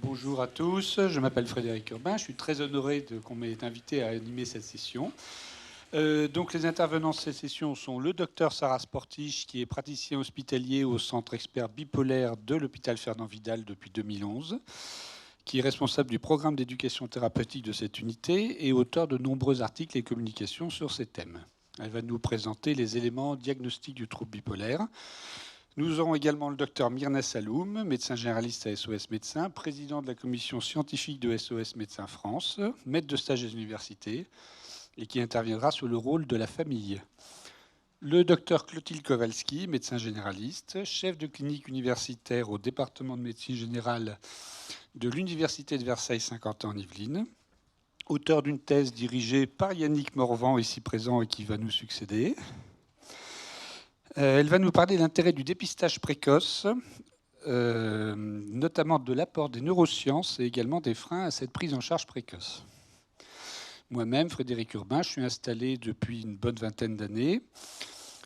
Bonjour à tous, je m'appelle Frédéric Urbain, je suis très honoré qu'on m'ait invité à animer cette session. Donc les intervenants de cette session sont le docteur Sarah Sportisch, qui est praticien hospitalier au centre expert bipolaire de l'hôpital Fernand Vidal depuis 2011, qui est responsable du programme d'éducation thérapeutique de cette unité et auteur de nombreux articles et communications sur ces thèmes. Elle va nous présenter les éléments diagnostiques du trouble bipolaire. Nous aurons également le docteur Myrna Saloum, médecin généraliste à SOS Médecins, président de la commission scientifique de SOS Médecins France, maître de stage des universités, et qui interviendra sur le rôle de la famille. Le docteur Clotilde Kowalski, médecin généraliste, chef de clinique universitaire au département de médecine générale de l'Université de Versailles-Saint-Quentin en Yvelines, auteur d'une thèse dirigée par Yannick Morvan, ici présent et qui va nous succéder. Elle va nous parler de l'intérêt du dépistage précoce, notamment de l'apport des neurosciences et également des freins à cette prise en charge précoce. Moi-même, Frédéric Urbain, je suis installé depuis une bonne vingtaine d'années,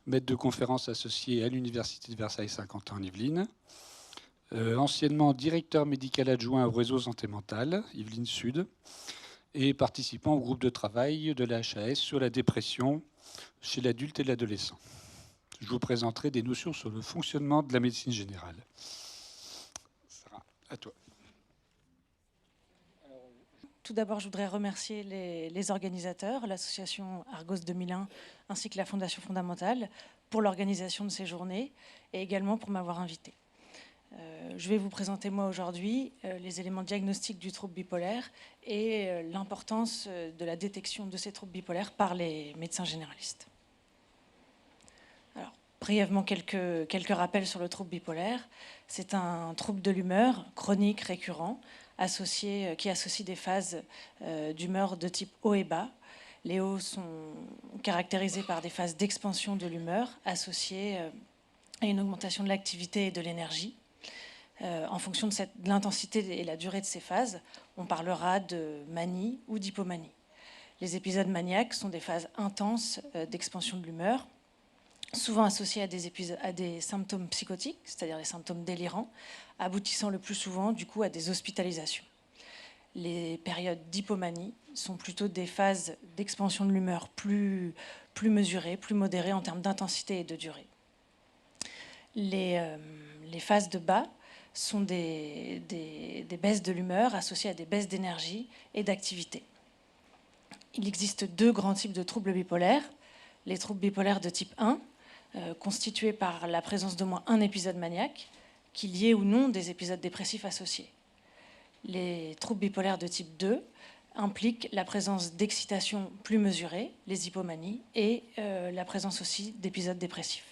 maître de conférences associé à l'Université de Versailles-Saint-Quentin en Yvelines, anciennement directeur médical adjoint au réseau santé mentale, Yvelines Sud, et participant au groupe de travail de la HAS sur la dépression chez l'adulte et l'adolescent. Je vous présenterai des notions sur le fonctionnement de la médecine générale. Sarah, à toi. Tout d'abord, je voudrais remercier les organisateurs, l'association Argos 2001 ainsi que la Fondation Fondamentale pour l'organisation de ces journées et également pour m'avoir invité. Je vais vous présenter moi aujourd'hui les éléments diagnostiques du trouble bipolaire et l'importance de la détection de ces troubles bipolaires par les médecins généralistes. Alors, brièvement, quelques rappels sur le trouble bipolaire. C'est un trouble de l'humeur chronique récurrent qui associe des phases d'humeur de type haut et bas. Les hauts sont caractérisés par des phases d'expansion de l'humeur associées à une augmentation de l'activité et de l'énergie. En fonction de l'intensité et la durée de ces phases, on parlera de manie ou d'hypomanie. Les épisodes maniaques sont des phases intenses d'expansion de l'humeur, souvent associés à des symptômes psychotiques, c'est-à-dire des symptômes délirants, aboutissant le plus souvent du coup à des hospitalisations. Les périodes d'hypomanie sont plutôt des phases d'expansion de l'humeur plus mesurées, plus modérées en termes d'intensité et de durée. Les phases de bas sont des baisses de l'humeur associées à des baisses d'énergie et d'activité. Il existe deux grands types de troubles bipolaires. Les troubles bipolaires de type 1, constitués par la présence d'au moins un épisode maniaque, qu'il y ait ou non des épisodes dépressifs associés. Les troubles bipolaires de type 2 impliquent la présence d'excitations plus mesurées, les hypomanies, et la présence aussi d'épisodes dépressifs.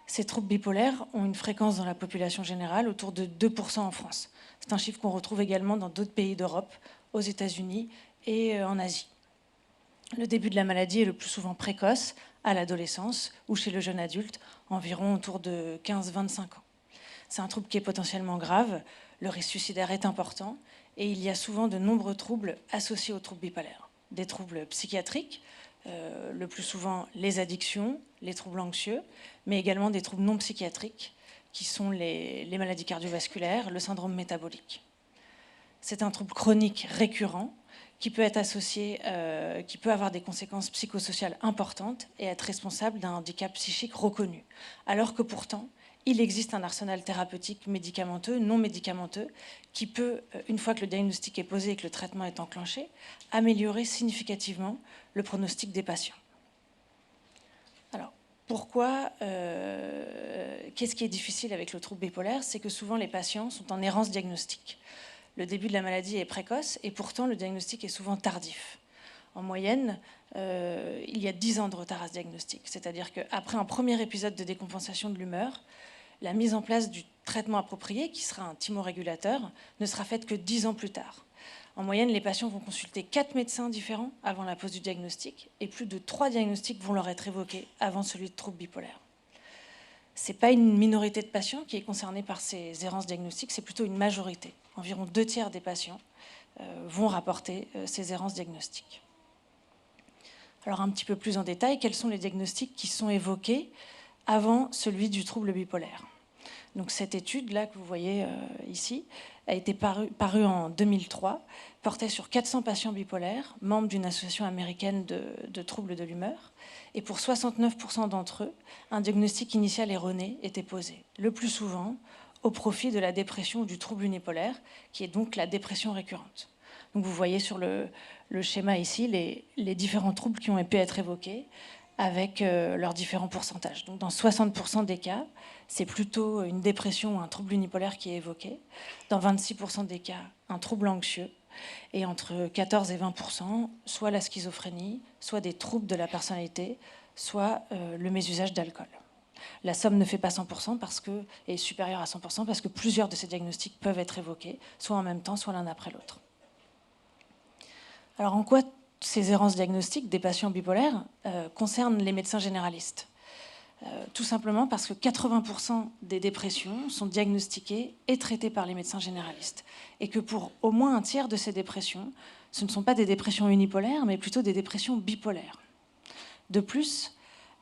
Ces troubles bipolaires ont une fréquence dans la population générale autour de 2% en France. C'est un chiffre qu'on retrouve également dans d'autres pays d'Europe, aux États-Unis et en Asie. Le début de la maladie est le plus souvent précoce, à l'adolescence ou chez le jeune adulte, environ autour de 15-25 ans. C'est un trouble qui est potentiellement grave, le risque suicidaire est important et il y a souvent de nombreux troubles associés au trouble bipolaire. Des troubles psychiatriques, le plus souvent les addictions, les troubles anxieux, mais également des troubles non psychiatriques qui sont les maladies cardiovasculaires, le syndrome métabolique. C'est un trouble chronique récurrent qui peut être associé, qui peut avoir des conséquences psychosociales importantes et être responsable d'un handicap psychique reconnu. Alors que pourtant, il existe un arsenal thérapeutique médicamenteux, non médicamenteux, qui peut, une fois que le diagnostic est posé et que le traitement est enclenché, améliorer significativement le pronostic des patients. Alors, pourquoi qu'est-ce qui est difficile avec le trouble bipolaire? C'est que souvent les patients sont en errance diagnostique. Le début de la maladie est précoce et pourtant le diagnostic est souvent tardif. En moyenne, il y a 10 ans de retard à ce diagnostic. C'est-à-dire qu'après un premier épisode de décompensation de l'humeur, la mise en place du traitement approprié, qui sera un thymorégulateur, ne sera faite que 10 ans plus tard. En moyenne, les patients vont consulter 4 médecins différents avant la pose du diagnostic et plus de 3 diagnostics vont leur être évoqués avant celui de trouble bipolaire. Ce n'est pas une minorité de patients qui est concernée par ces errances diagnostiques, c'est plutôt une majorité. Environ 2/3 des patients vont rapporter ces errances diagnostiques. Alors un petit peu plus en détail, quels sont les diagnostics qui sont évoqués avant celui du trouble bipolaire? Donc cette étude-là que vous voyez ici a été parue en 2003, portait sur 400 patients bipolaires, membres d'une association américaine de troubles de l'humeur. Et pour 69% d'entre eux, un diagnostic initial erroné était posé, le plus souvent au profit de la dépression ou du trouble unipolaire, qui est donc la dépression récurrente. Donc vous voyez sur le schéma ici les différents troubles qui ont pu être évoqués avec leurs différents pourcentages. Donc dans 60% des cas, c'est plutôt une dépression ou un trouble unipolaire qui est évoqué. Dans 26% des cas, un trouble anxieux. Et entre 14 et 20%, soit la schizophrénie, soit des troubles de la personnalité, soit le mésusage d'alcool. La somme ne fait pas 100% est supérieure à 100% parce que plusieurs de ces diagnostics peuvent être évoqués, soit en même temps, soit l'un après l'autre. Alors en quoi ces errances diagnostiques des patients bipolaires concernent les médecins généralistes? Tout simplement parce que 80% des dépressions sont diagnostiquées et traitées par les médecins généralistes. Et que pour au moins un tiers de ces dépressions, ce ne sont pas des dépressions unipolaires, mais plutôt des dépressions bipolaires. De plus,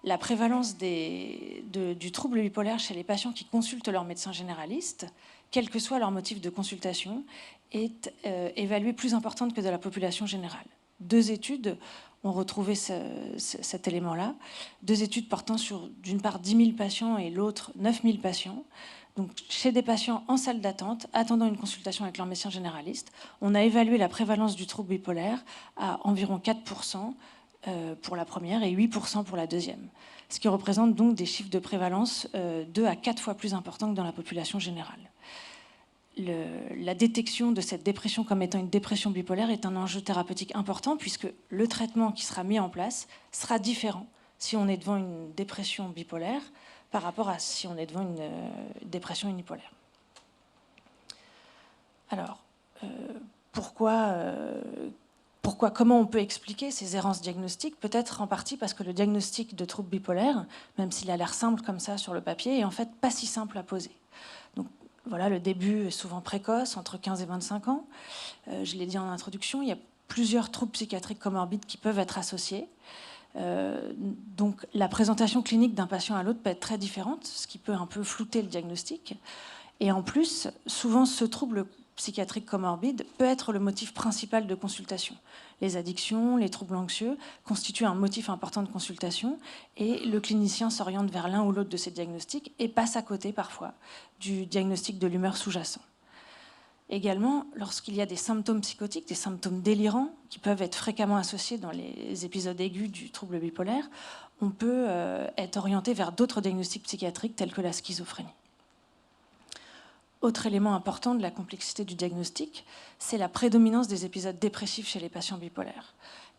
la prévalence du trouble bipolaire chez les patients qui consultent leur médecin généraliste, quel que soit leur motif de consultation, est évaluée plus importante que de la population générale. 2 études ont retrouvé cet élément-là. 2 études portant sur, d'une part, 10 000 patients et l'autre, 9 000 patients. Donc, chez des patients en salle d'attente, attendant une consultation avec leur médecin généraliste, on a évalué la prévalence du trouble bipolaire à environ 4% pour la première et 8% pour la deuxième. Ce qui représente donc des chiffres de prévalence 2 à 4 fois plus importants que dans la population générale. La détection de cette dépression comme étant une dépression bipolaire est un enjeu thérapeutique important puisque le traitement qui sera mis en place sera différent si on est devant une dépression bipolaire par rapport à si on est devant une dépression unipolaire. Alors, comment on peut expliquer ces errances diagnostiques? Peut-être en partie parce que le diagnostic de trouble bipolaire, même s'il a l'air simple comme ça sur le papier, est en fait pas si simple à poser. Donc, voilà, le début est souvent précoce, entre 15 et 25 ans. Je l'ai dit en introduction, il y a plusieurs troubles psychiatriques comorbides qui peuvent être associés. Donc la présentation clinique d'un patient à l'autre peut être très différente, ce qui peut un peu flouter le diagnostic. Et en plus, souvent ce trouble psychiatrique comorbide peut être le motif principal de consultation. Les addictions, les troubles anxieux constituent un motif important de consultation et le clinicien s'oriente vers l'un ou l'autre de ces diagnostics et passe à côté parfois du diagnostic de l'humeur sous-jacent. Également, lorsqu'il y a des symptômes psychotiques, des symptômes délirants qui peuvent être fréquemment associés dans les épisodes aigus du trouble bipolaire, on peut être orienté vers d'autres diagnostics psychiatriques tels que la schizophrénie. Autre élément important de la complexité du diagnostic, c'est la prédominance des épisodes dépressifs chez les patients bipolaires.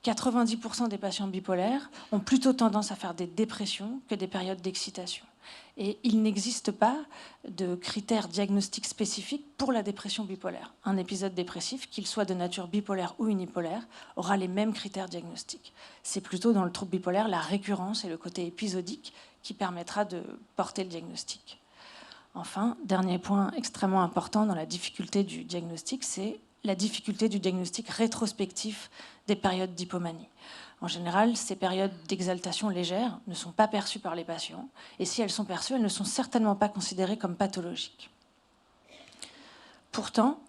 90% des patients bipolaires ont plutôt tendance à faire des dépressions que des périodes d'excitation. Et il n'existe pas de critères diagnostiques spécifiques pour la dépression bipolaire. Un épisode dépressif, qu'il soit de nature bipolaire ou unipolaire, aura les mêmes critères diagnostiques. C'est plutôt dans le trouble bipolaire la récurrence et le côté épisodique qui permettra de porter le diagnostic. Enfin, dernier point extrêmement important dans la difficulté du diagnostic, c'est la difficulté du diagnostic rétrospectif des périodes d'hypomanie. En général, ces périodes d'exaltation légère ne sont pas perçues par les patients, et si elles sont perçues, elles ne sont certainement pas considérées comme pathologiques. Pourtant,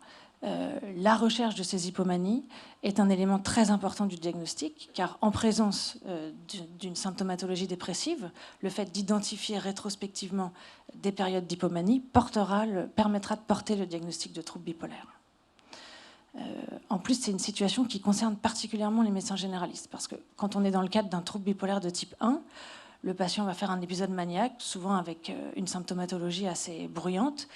la recherche de ces hypomanies est un élément très important du diagnostic, car en présence d'une symptomatologie dépressive, le fait d'identifier rétrospectivement des périodes d'hypomanie permettra de porter le diagnostic de trouble bipolaire. En plus, c'est une situation qui concerne particulièrement les médecins généralistes, parce que quand on est dans le cadre d'un trouble bipolaire de type 1, le patient va faire un épisode maniaque, souvent avec une symptomatologie assez bruyante.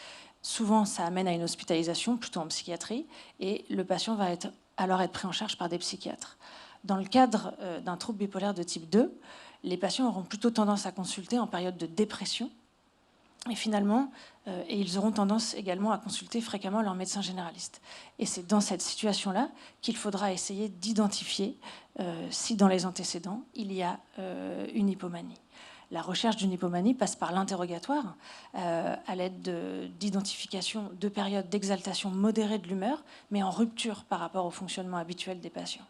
Souvent, ça amène à une hospitalisation, plutôt en psychiatrie, et le patient va alors être pris en charge par des psychiatres. Dans le cadre d'un trouble bipolaire de type 2, les patients auront plutôt tendance à consulter en période de dépression, et finalement, ils auront tendance également à consulter fréquemment leur médecin généraliste. Et c'est dans cette situation-là qu'il faudra essayer d'identifier si dans les antécédents, il y a une hypomanie. La recherche d'une hypomanie passe par l'interrogatoire à l'aide d'identification de périodes d'exaltation modérée de l'humeur, mais en rupture par rapport au fonctionnement habituel des patients.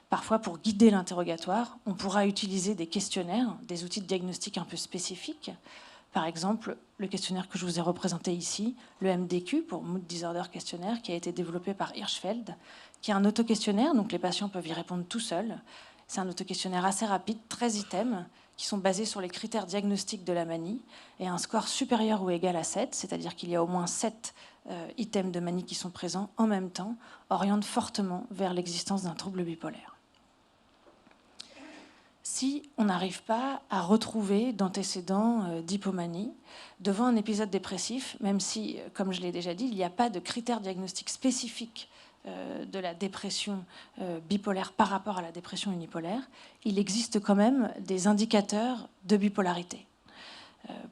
Parfois, pour guider l'interrogatoire, on pourra utiliser des questionnaires, des outils de diagnostic un peu spécifiques, Par exemple, le questionnaire que je vous ai représenté ici, le MDQ, pour Mood Disorder Questionnaire, qui a été développé par Hirschfeld, qui est un auto-questionnaire, donc les patients peuvent y répondre tout seuls. C'est un auto-questionnaire assez rapide, 13 items, qui sont basés sur les critères diagnostiques de la manie, et un score supérieur ou égal à 7, c'est-à-dire qu'il y a au moins 7 items de manie qui sont présents en même temps, orientent fortement vers l'existence d'un trouble bipolaire. Si on n'arrive pas à retrouver d'antécédents d'hypomanie devant un épisode dépressif, même si, comme je l'ai déjà dit, il n'y a pas de critères diagnostiques spécifiques de la dépression bipolaire par rapport à la dépression unipolaire, il existe quand même des indicateurs de bipolarité.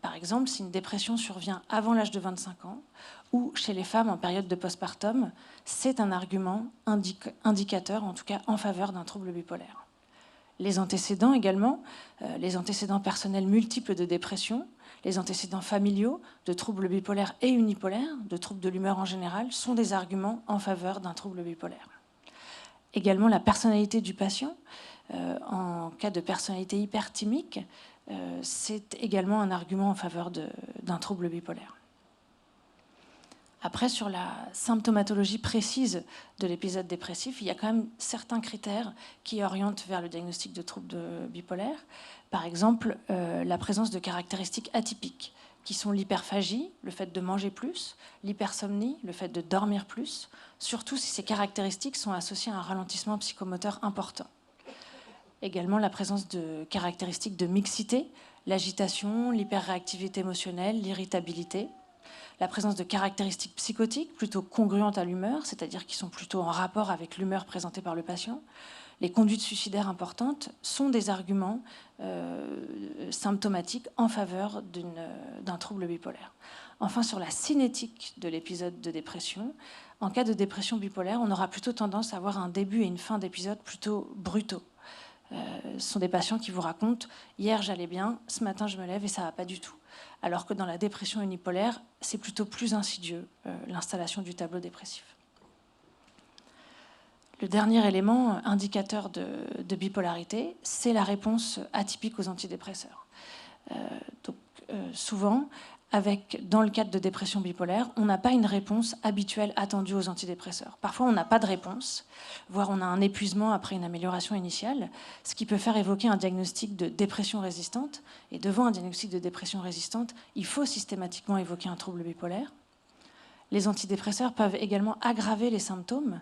Par exemple, si une dépression survient avant l'âge de 25 ans ou chez les femmes en période de postpartum, c'est un argument indicateur, en tout cas en faveur d'un trouble bipolaire. Les antécédents également, les antécédents personnels multiples de dépression, les antécédents familiaux de troubles bipolaires et unipolaires, de troubles de l'humeur en général, sont des arguments en faveur d'un trouble bipolaire. Également la personnalité du patient, en cas de personnalité hyperthymique, c'est également un argument en faveur d'un trouble bipolaire. Après, sur la symptomatologie précise de l'épisode dépressif, il y a quand même certains critères qui orientent vers le diagnostic de trouble bipolaire. Par exemple, la présence de caractéristiques atypiques, qui sont l'hyperphagie, le fait de manger plus, l'hypersomnie, le fait de dormir plus, surtout si ces caractéristiques sont associées à un ralentissement psychomoteur important. Également la présence de caractéristiques de mixité, l'agitation, l'hyperréactivité émotionnelle, l'irritabilité. La présence de caractéristiques psychotiques plutôt congruentes à l'humeur, c'est-à-dire qui sont plutôt en rapport avec l'humeur présentée par le patient. Les conduites suicidaires importantes sont des arguments symptomatiques en faveur d'un trouble bipolaire. Enfin, sur la cinétique de l'épisode de dépression, en cas de dépression bipolaire, on aura plutôt tendance à avoir un début et une fin d'épisode plutôt brutaux. Ce sont des patients qui vous racontent « hier j'allais bien, ce matin je me lève et ça ne va pas du tout ». Alors que dans la dépression unipolaire, c'est plutôt plus insidieux, l'installation du tableau dépressif. Le dernier élément indicateur de bipolarité, c'est la réponse atypique aux antidépresseurs. Souvent, dans le cadre de dépression bipolaire, on n'a pas une réponse habituelle attendue aux antidépresseurs. Parfois, on n'a pas de réponse, voire on a un épuisement après une amélioration initiale, ce qui peut faire évoquer un diagnostic de dépression résistante. Et devant un diagnostic de dépression résistante, il faut systématiquement évoquer un trouble bipolaire. Les antidépresseurs peuvent également aggraver les symptômes,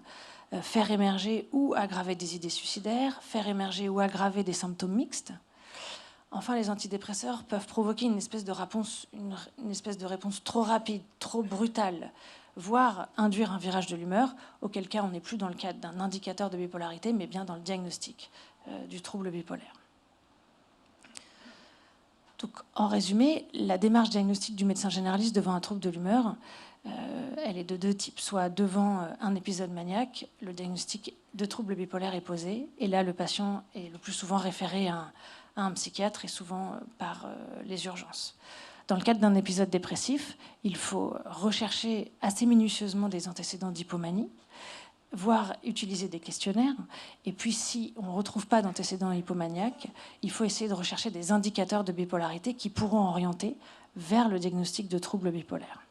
faire émerger ou aggraver des idées suicidaires, faire émerger ou aggraver des symptômes mixtes. Enfin, les antidépresseurs peuvent provoquer une espèce de réponse trop rapide, trop brutale, voire induire un virage de l'humeur, auquel cas on n'est plus dans le cadre d'un indicateur de bipolarité, mais bien dans le diagnostic du trouble bipolaire. Donc, en résumé, la démarche diagnostique du médecin généraliste devant un trouble de l'humeur, elle est de deux types. Soit devant un épisode maniaque, le diagnostic de trouble bipolaire est posé, et là le patient est le plus souvent référé à un psychiatre et souvent par les urgences. Dans le cadre d'un épisode dépressif, il faut rechercher assez minutieusement des antécédents d'hypomanie, voire utiliser des questionnaires. Et puis, si on ne retrouve pas d'antécédents hypomaniaques, il faut essayer de rechercher des indicateurs de bipolarité qui pourront orienter vers le diagnostic de trouble bipolaire.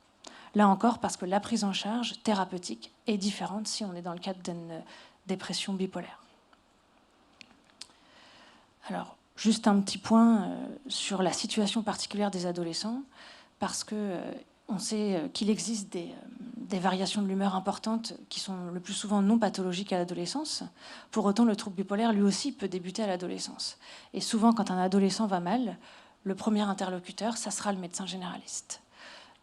Là encore, parce que la prise en charge thérapeutique est différente si on est dans le cadre d'une dépression bipolaire. Alors, juste un petit point sur la situation particulière des adolescents, parce qu'on sait qu'il existe des variations de l'humeur importantes qui sont le plus souvent non pathologiques à l'adolescence. Pour autant, le trouble bipolaire, lui aussi, peut débuter à l'adolescence. Et souvent, quand un adolescent va mal, le premier interlocuteur, ça sera le médecin généraliste.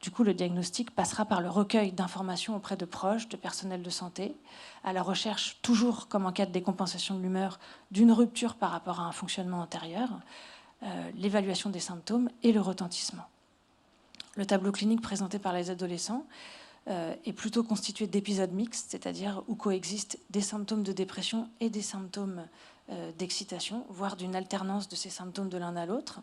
Du coup, le diagnostic passera par le recueil d'informations auprès de proches, de personnel de santé, à la recherche, toujours comme en cas de décompensation de l'humeur, d'une rupture par rapport à un fonctionnement antérieur, l'évaluation des symptômes et le retentissement. Le tableau clinique présenté par les adolescents est plutôt constitué d'épisodes mixtes, c'est-à-dire où coexistent des symptômes de dépression et des symptômes d'excitation, voire d'une alternance de ces symptômes de l'un à l'autre,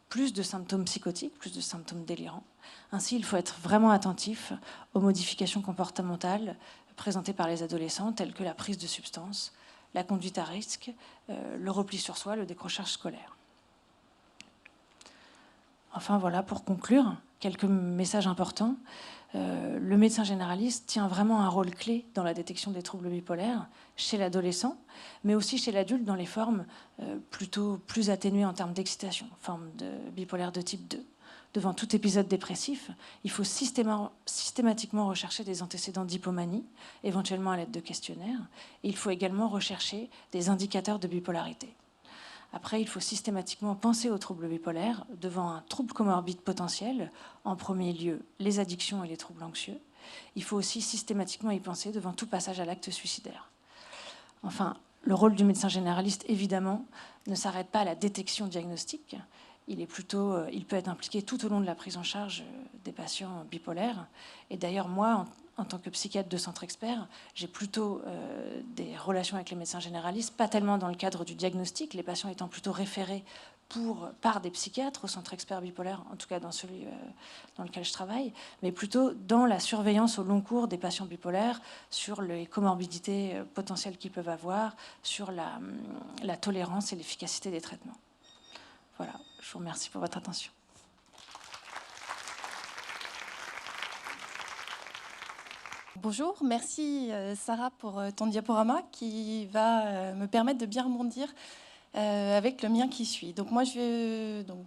plus de symptômes psychotiques, plus de symptômes délirants. Ainsi, il faut être vraiment attentif aux modifications comportementales présentées par les adolescents, telles que la prise de substances, la conduite à risque, le repli sur soi, le décrochage scolaire. Enfin voilà, pour conclure, quelques messages importants. Le médecin généraliste tient vraiment un rôle clé dans la détection des troubles bipolaires chez l'adolescent, mais aussi chez l'adulte dans les formes plutôt plus atténuées en termes d'excitation, forme de bipolaire de type 2. Devant tout épisode dépressif, il faut systématiquement rechercher des antécédents d'hypomanie, éventuellement à l'aide de questionnaires, et il faut également rechercher des indicateurs de bipolarité. Après, il faut systématiquement penser aux troubles bipolaires devant un trouble comorbide potentiel, en premier lieu les addictions et les troubles anxieux. Il faut aussi systématiquement y penser devant tout passage à l'acte suicidaire. Enfin, le rôle du médecin généraliste, évidemment, ne s'arrête pas à la détection diagnostique. Il peut être impliqué tout au long de la prise en charge des patients bipolaires. Et d'ailleurs, moi, en tant que psychiatre de centre expert, j'ai plutôt des relations avec les médecins généralistes, pas tellement dans le cadre du diagnostic, les patients étant plutôt référés par des psychiatres au centre expert bipolaire, en tout cas dans celui dans lequel je travaille, mais plutôt dans la surveillance au long cours des patients bipolaires sur les comorbidités potentielles qu'ils peuvent avoir, sur la tolérance et l'efficacité des traitements. Voilà, je vous remercie pour votre attention. Bonjour, merci Sarah pour ton diaporama qui va me permettre de bien rebondir avec le mien qui suit. Donc moi,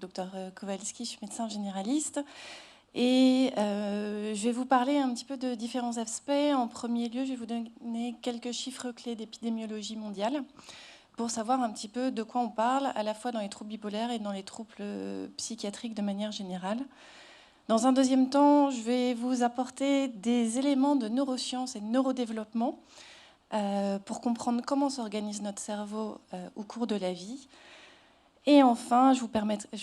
docteur Kowalski, je suis médecin généraliste et je vais vous parler un petit peu de différents aspects. En premier lieu, je vais vous donner quelques chiffres clés d'épidémiologie mondiale pour savoir un petit peu de quoi on parle, à la fois dans les troubles bipolaires et dans les troubles psychiatriques de manière générale. Dans un deuxième temps, je vais vous apporter des éléments de neurosciences et de neurodéveloppement pour comprendre comment s'organise notre cerveau au cours de la vie. Et enfin, je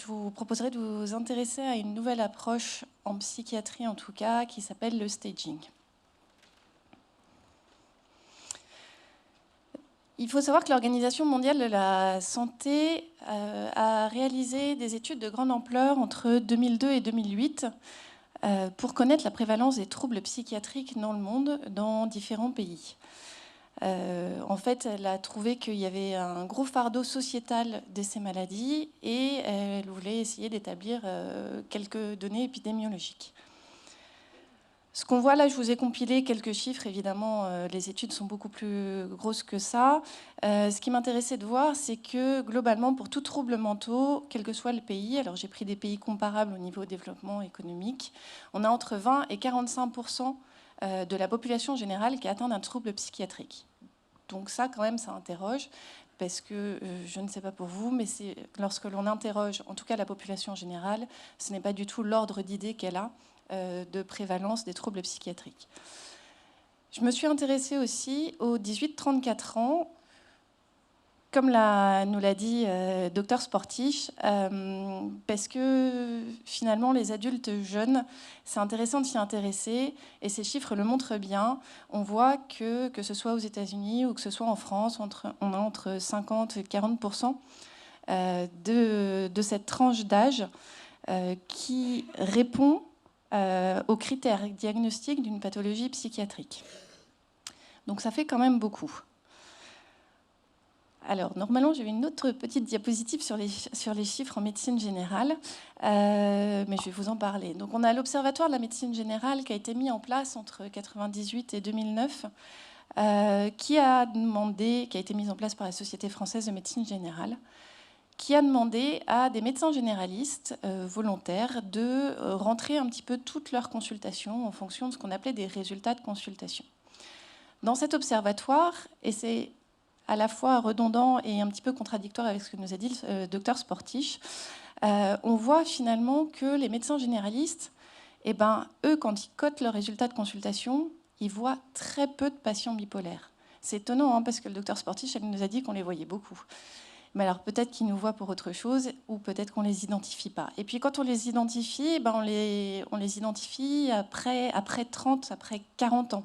vous proposerai de vous intéresser à une nouvelle approche en psychiatrie, en tout cas, qui s'appelle le staging. Il faut savoir que l'Organisation mondiale de la santé a réalisé des études de grande ampleur entre 2002 et 2008 pour connaître la prévalence des troubles psychiatriques dans le monde, dans différents pays. En fait, elle a trouvé qu'il y avait un gros fardeau sociétal de ces maladies et elle voulait essayer d'établir quelques données épidémiologiques. Ce qu'on voit là, je vous ai compilé quelques chiffres. Évidemment, les études sont beaucoup plus grosses que ça. Ce qui m'intéressait de voir, c'est que globalement, pour tout trouble mentaux, quel que soit le pays, alors j'ai pris des pays comparables au niveau développement économique, on a entre 20 et 45% de la population générale qui est atteinte d'un trouble psychiatrique. Donc ça, quand même, ça interroge, parce que je ne sais pas pour vous, mais lorsque l'on interroge, en tout cas la population générale, ce n'est pas du tout l'ordre d'idées qu'elle a de prévalence des troubles psychiatriques. Je me suis intéressée aussi aux 18-34 ans, comme nous l'a dit Dr Sportisch, parce que finalement les adultes jeunes, c'est intéressant de s'y intéresser, et ces chiffres le montrent bien. On voit que ce soit aux États-Unis ou que ce soit en France, on a entre 50 et 40% de cette tranche d'âge qui répond aux critères diagnostiques d'une pathologie psychiatrique. Donc ça fait quand même beaucoup. Alors, normalement, j'avais une autre petite diapositive sur les chiffres en médecine générale, mais je vais vous en parler. Donc, on a l'Observatoire de la médecine générale qui a été mis en place entre 1998 et 2009, qui a été mis en place par la Société française de médecine générale, qui a demandé à des médecins généralistes volontaires de rentrer un petit peu toutes leurs consultations en fonction de ce qu'on appelait des résultats de consultation. Dans cet observatoire, et c'est à la fois redondant et un petit peu contradictoire avec ce que nous a dit le docteur Sportisch, on voit finalement que les médecins généralistes, eux, quand ils cotent leurs résultats de consultation, ils voient très peu de patients bipolaires. C'est étonnant, hein, parce que le docteur Sportisch, elle nous a dit qu'on les voyait beaucoup. Mais alors peut-être qu'ils nous voient pour autre chose, ou peut-être qu'on ne les identifie pas. Et puis quand on les identifie, on les identifie après 30, après 40 ans.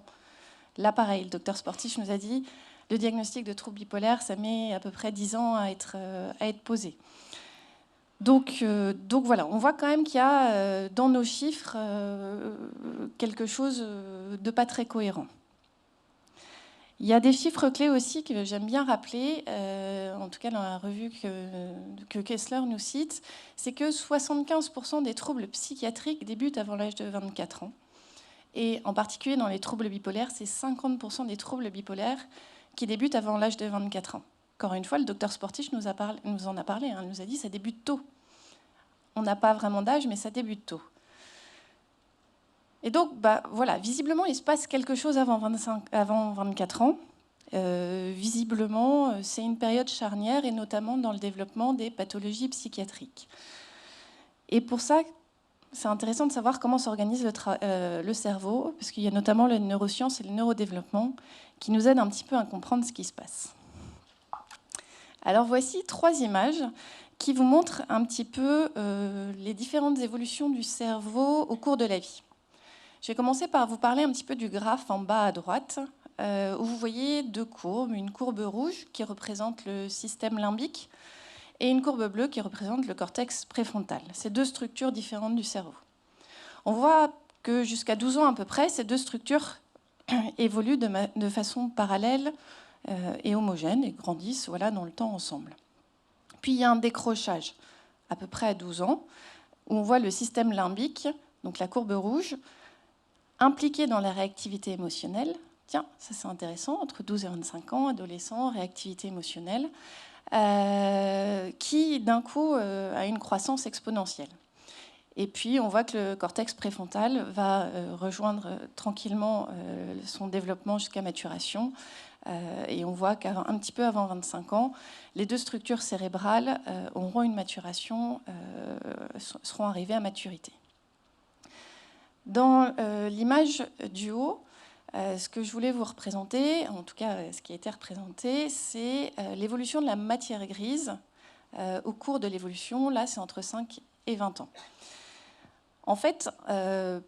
Là, pareil, le docteur Sportisch nous a dit le diagnostic de trouble bipolaire, ça met à peu près 10 ans à être posé. Donc voilà, on voit quand même qu'il y a dans nos chiffres quelque chose de pas très cohérent. Il y a des chiffres clés aussi que j'aime bien rappeler, en tout cas dans la revue que Kessler nous cite, c'est que 75% des troubles psychiatriques débutent avant l'âge de 24 ans. Et en particulier dans les troubles bipolaires, c'est 50% des troubles bipolaires qui débutent avant l'âge de 24 ans. Encore une fois, le docteur Sportisch nous en a parlé, il nous a dit que ça débute tôt. On n'a pas vraiment d'âge, mais ça débute tôt. Et donc, voilà, visiblement, il se passe quelque chose avant 24 ans. Visiblement, c'est une période charnière, et notamment dans le développement des pathologies psychiatriques. Et pour ça, c'est intéressant de savoir comment s'organise le cerveau, parce qu'il y a notamment les neurosciences et le neurodéveloppement qui nous aident un petit peu à comprendre ce qui se passe. Alors voici 3 images qui vous montrent un petit peu les différentes évolutions du cerveau au cours de la vie. Je vais commencer par vous parler un petit peu du graphe en bas à droite, où vous voyez 2 courbes, une courbe rouge qui représente le système limbique et une courbe bleue qui représente le cortex préfrontal. C'est 2 structures différentes du cerveau. On voit que jusqu'à 12 ans à peu près, ces 2 structures évoluent de façon parallèle et homogène et grandissent dans le temps ensemble. Puis il y a un décrochage à peu près à 12 ans, où on voit le système limbique, donc la courbe rouge, impliqué dans la réactivité émotionnelle. Tiens, ça c'est intéressant, entre 12 et 25 ans, adolescent, réactivité émotionnelle, qui d'un coup a une croissance exponentielle. Et puis on voit que le cortex préfrontal va rejoindre tranquillement son développement jusqu'à maturation. Et on voit qu'un petit peu avant 25 ans, les 2 structures cérébrales auront une maturation, seront arrivées à maturité. Dans l'image du haut, ce que je voulais vous représenter, en tout cas ce qui a été représenté, c'est l'évolution de la matière grise au cours de l'évolution. Là, c'est entre 5 et 20 ans. En fait,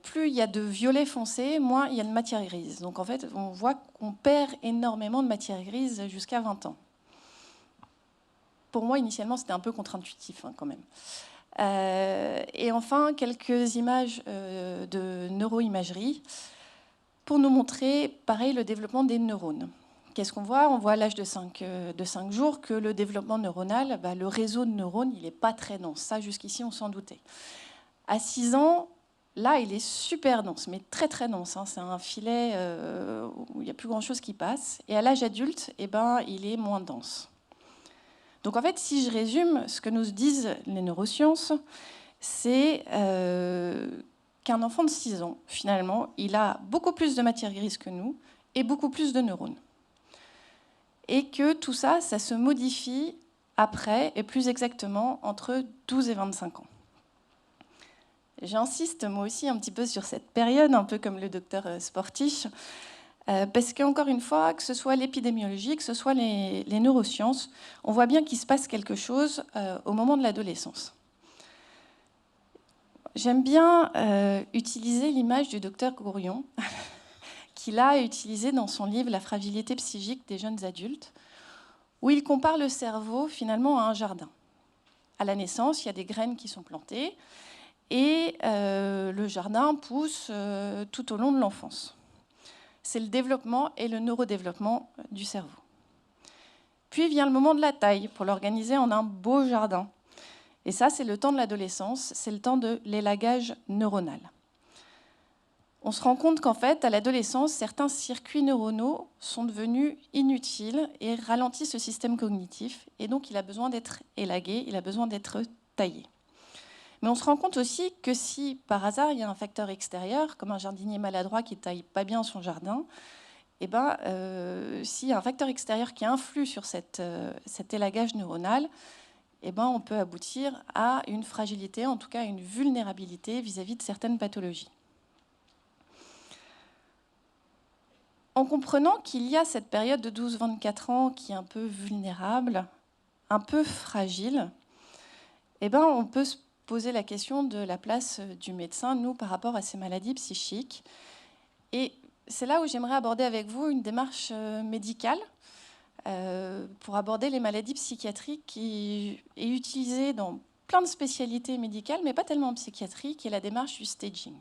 plus il y a de violet foncé, moins il y a de matière grise. Donc en fait, on voit qu'on perd énormément de matière grise jusqu'à 20 ans. Pour moi, initialement, c'était un peu contre-intuitif quand même. Et enfin, quelques images de neuroimagerie pour nous montrer, pareil, le développement des neurones. Qu'est-ce qu'on voit ? On voit à l'âge de 5 jours que le développement neuronal, le réseau de neurones, il n'est pas très dense. Ça, jusqu'ici, on s'en doutait. À 6 ans, là, il est super dense, mais très très dense. C'est un filet où il n'y a plus grand-chose qui passe. Et à l'âge adulte, il est moins dense. Donc en fait, si je résume, ce que nous disent les neurosciences, c'est qu'un enfant de 6 ans, finalement, il a beaucoup plus de matière grise que nous et beaucoup plus de neurones. Et que tout ça, ça se modifie après, et plus exactement entre 12 et 25 ans. J'insiste moi aussi un petit peu sur cette période, un peu comme le docteur Sportisch, parce qu'encore une fois, que ce soit l'épidémiologie, que ce soit les neurosciences, on voit bien qu'il se passe quelque chose au moment de l'adolescence. J'aime bien utiliser l'image du docteur Gourion, qu'il a utilisée dans son livre « La fragilité psychique des jeunes adultes », où il compare le cerveau finalement à un jardin. À la naissance, il y a des graines qui sont plantées, et le jardin pousse tout au long de l'enfance. C'est le développement et le neurodéveloppement du cerveau. Puis vient le moment de la taille pour l'organiser en un beau jardin. Et ça, c'est le temps de l'adolescence, c'est le temps de l'élagage neuronal. On se rend compte qu'en fait, à l'adolescence, certains circuits neuronaux sont devenus inutiles et ralentissent le système cognitif. Et donc, il a besoin d'être élagué, il a besoin d'être taillé. Mais on se rend compte aussi que si, par hasard, il y a un facteur extérieur, comme un jardinier maladroit qui ne taille pas bien son jardin, s'il y a un facteur extérieur qui influe sur cet élagage neuronal, on peut aboutir à une fragilité, en tout cas à une vulnérabilité vis-à-vis de certaines pathologies. En comprenant qu'il y a cette période de 12-24 ans qui est un peu vulnérable, un peu fragile, on peut se poser la question de la place du médecin, nous, par rapport à ces maladies psychiques. Et c'est là où j'aimerais aborder avec vous une démarche médicale pour aborder les maladies psychiatriques qui est utilisée dans plein de spécialités médicales, mais pas tellement en psychiatrie, qui est la démarche du staging.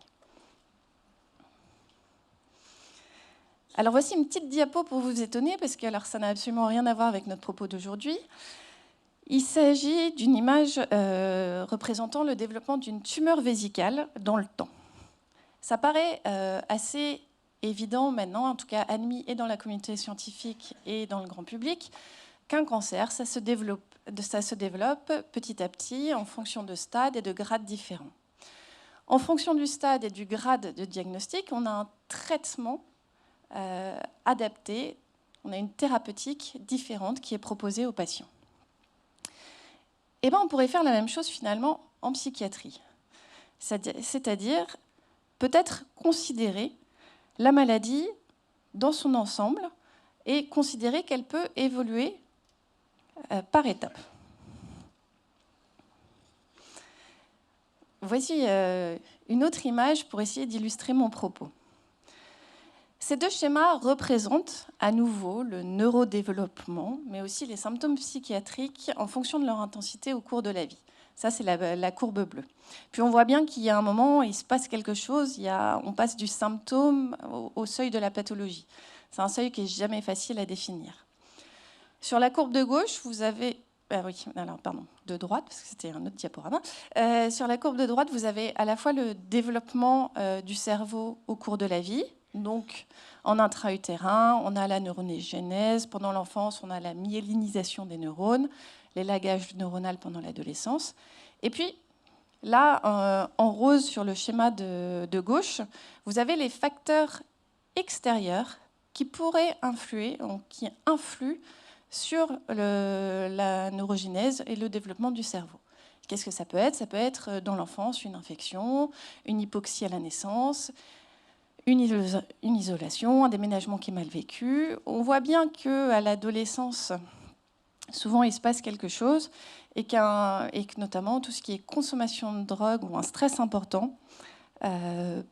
Alors voici une petite diapo pour vous étonner, parce que alors, ça n'a absolument rien à voir avec notre propos d'aujourd'hui. Il s'agit d'une image représentant le développement d'une tumeur vésicale dans le temps. Ça paraît assez évident maintenant, en tout cas admis et dans la communauté scientifique et dans le grand public, qu'un cancer, ça se développe petit à petit en fonction de stades et de grades différents. En fonction du stade et du grade de diagnostic, on a un traitement adapté, on a une thérapeutique différente qui est proposée aux patients. Eh bien, on pourrait faire la même chose finalement en psychiatrie. C'est-à-dire peut-être considérer la maladie dans son ensemble et considérer qu'elle peut évoluer par étapes. Voici une autre image pour essayer d'illustrer mon propos. Ces deux schémas représentent à nouveau le neurodéveloppement, mais aussi les symptômes psychiatriques en fonction de leur intensité au cours de la vie. Ça, c'est la courbe bleue. Puis on voit bien qu'il y a un moment, il se passe quelque chose, on passe du symptôme au seuil de la pathologie. C'est un seuil qui n'est jamais facile à définir. Sur la courbe de gauche, vous avez... de droite, parce que c'était un autre diaporama. Sur la courbe de droite, vous avez à la fois le développement du cerveau au cours de la vie. Donc, en intra-utérin, on a la neurogénèse. Pendant l'enfance, on a la myélinisation des neurones, l'élagage neuronal pendant l'adolescence. Et puis, là, en rose sur le schéma de gauche, vous avez les facteurs extérieurs qui pourraient influer, qui influent sur la neurogénèse et le développement du cerveau. Qu'est-ce que ça peut être ? Ça peut être dans l'enfance une infection, une hypoxie à la naissance, une isolation, un déménagement qui est mal vécu. On voit bien qu'à l'adolescence, souvent il se passe quelque chose et que notamment tout ce qui est consommation de drogue ou un stress important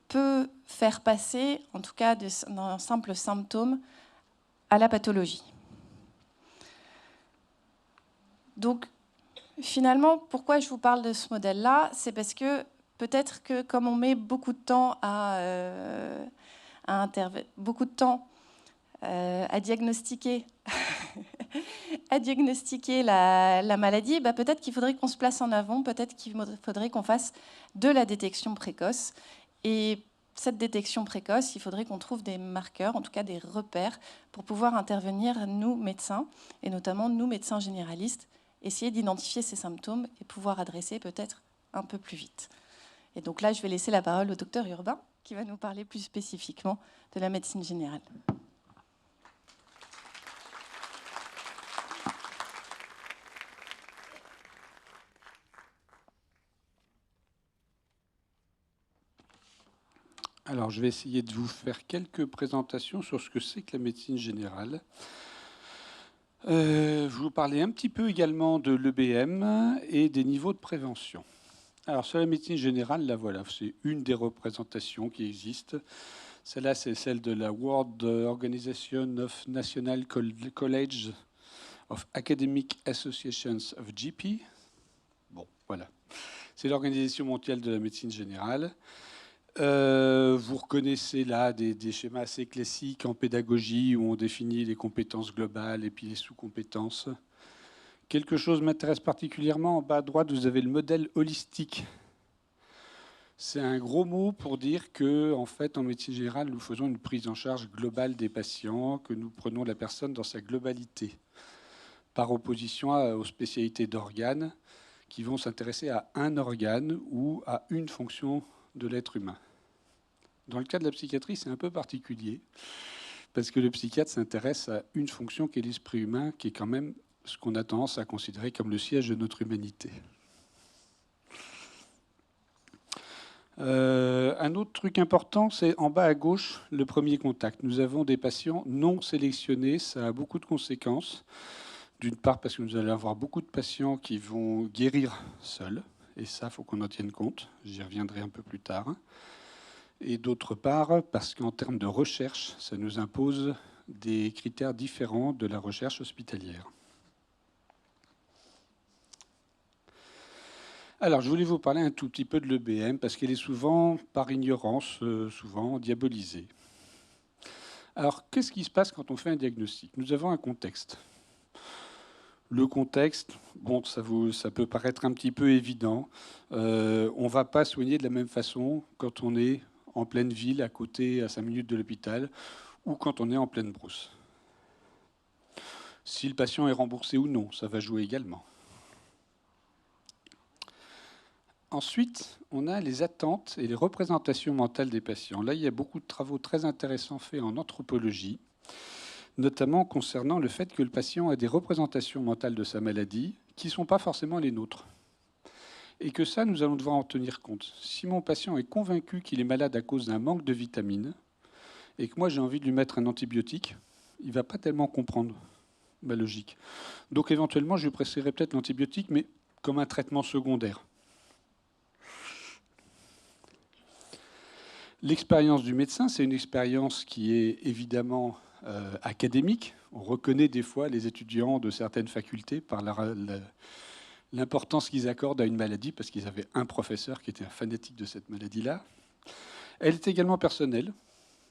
peut faire passer, en tout cas d'un simple symptôme, à la pathologie. Donc, finalement, pourquoi je vous parle de ce modèle-là ? C'est parce que peut-être que comme on met beaucoup de temps à diagnostiquer, la maladie, peut-être qu'il faudrait qu'on se place en avant, peut-être qu'il faudrait qu'on fasse de la détection précoce. Et cette détection précoce, il faudrait qu'on trouve des marqueurs, en tout cas des repères, pour pouvoir intervenir, nous, médecins, et notamment nous, médecins généralistes, essayer d'identifier ces symptômes et pouvoir adresser peut-être un peu plus vite. Et donc là, je vais laisser la parole au docteur Urbain, qui va nous parler plus spécifiquement de la médecine générale. Alors, je vais essayer de vous faire quelques présentations sur ce que c'est que la médecine générale. Je vais vous parler un petit peu également de l'EBM et des niveaux de prévention. Alors, sur la médecine générale, là, voilà, c'est une des représentations qui existent. Celle-là, c'est celle de la World Organization of National College of Academic Associations of GP. Bon, voilà. C'est l'Organisation mondiale de la médecine générale. Vous reconnaissez là des schémas assez classiques en pédagogie où on définit les compétences globales et puis les sous-compétences. Quelque chose m'intéresse particulièrement. En bas à droite, vous avez le modèle holistique. C'est un gros mot pour dire que, en fait, en médecine générale, nous faisons une prise en charge globale des patients, que nous prenons la personne dans sa globalité, par opposition aux spécialités d'organes qui vont s'intéresser à un organe ou à une fonction de l'être humain. Dans le cas de la psychiatrie, c'est un peu particulier, parce que le psychiatre s'intéresse à une fonction qui est l'esprit humain, qui est quand même ce qu'on a tendance à considérer comme le siège de notre humanité. Un autre truc important, c'est en bas à gauche, le premier contact. Nous avons des patients non sélectionnés, ça a beaucoup de conséquences. D'une part, parce que nous allons avoir beaucoup de patients qui vont guérir seuls, et ça, il faut qu'on en tienne compte. J'y reviendrai un peu plus tard. Et d'autre part, parce qu'en termes de recherche, ça nous impose des critères différents de la recherche hospitalière. Alors, je voulais vous parler un tout petit peu de l'EBM, parce qu'elle est souvent, par ignorance, souvent diabolisée. Alors, qu'est-ce qui se passe quand on fait un diagnostic? Nous avons un contexte. Le contexte, bon, ça peut paraître un petit peu évident. On ne va pas soigner de la même façon quand on est en pleine ville, à côté, à 5 minutes de l'hôpital, ou quand on est en pleine brousse. Si le patient est remboursé ou non, ça va jouer également. Ensuite, on a les attentes et les représentations mentales des patients. Là, il y a beaucoup de travaux très intéressants faits en anthropologie, notamment concernant le fait que le patient a des représentations mentales de sa maladie qui ne sont pas forcément les nôtres. Et que ça, nous allons devoir en tenir compte. Si mon patient est convaincu qu'il est malade à cause d'un manque de vitamines, et que moi j'ai envie de lui mettre un antibiotique, il ne va pas tellement comprendre ma logique. Donc éventuellement, je lui prescrirai peut-être l'antibiotique, mais comme un traitement secondaire. L'expérience du médecin, c'est une expérience qui est évidemment académique. On reconnaît des fois les étudiants de certaines facultés par l'importance qu'ils accordent à une maladie, parce qu'ils avaient un professeur qui était un fanatique de cette maladie-là. Elle est également personnelle.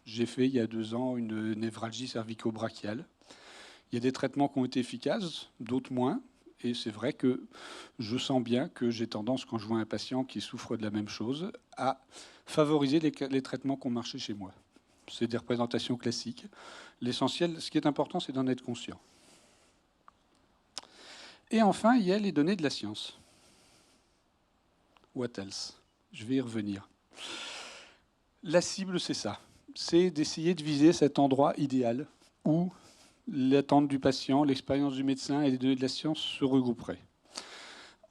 J'ai fait il y a 2 ans une névralgie cervico-brachiale. Il y a des traitements qui ont été efficaces, d'autres moins. Et c'est vrai que je sens bien que j'ai tendance, quand je vois un patient qui souffre de la même chose, à favoriser les traitements qui ont marché chez moi. C'est des représentations classiques. L'essentiel, ce qui est important, c'est d'en être conscient. Et enfin, il y a les données de la science. What else? Je vais y revenir. La cible, c'est ça. C'est d'essayer de viser cet endroit idéal où l'attente du patient, l'expérience du médecin et les données de la science se regrouperaient.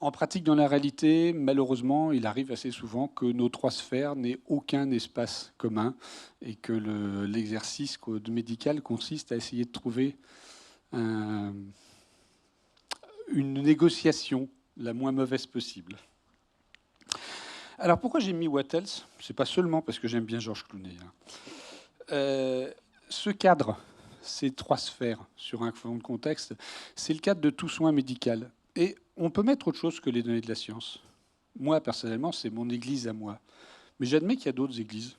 En pratique, dans la réalité, malheureusement, il arrive assez souvent que nos 3 sphères n'aient aucun espace commun et que l'exercice médical consiste à essayer de trouver une négociation la moins mauvaise possible. Alors pourquoi j'ai mis What else? C'est pas seulement parce que j'aime bien Georges Clooney. Ce cadre, ces 3 sphères sur un fond de contexte, c'est le cadre de tout soin médical. Et on peut mettre autre chose que les données de la science. Moi, personnellement, c'est mon église à moi. Mais j'admets qu'il y a d'autres églises.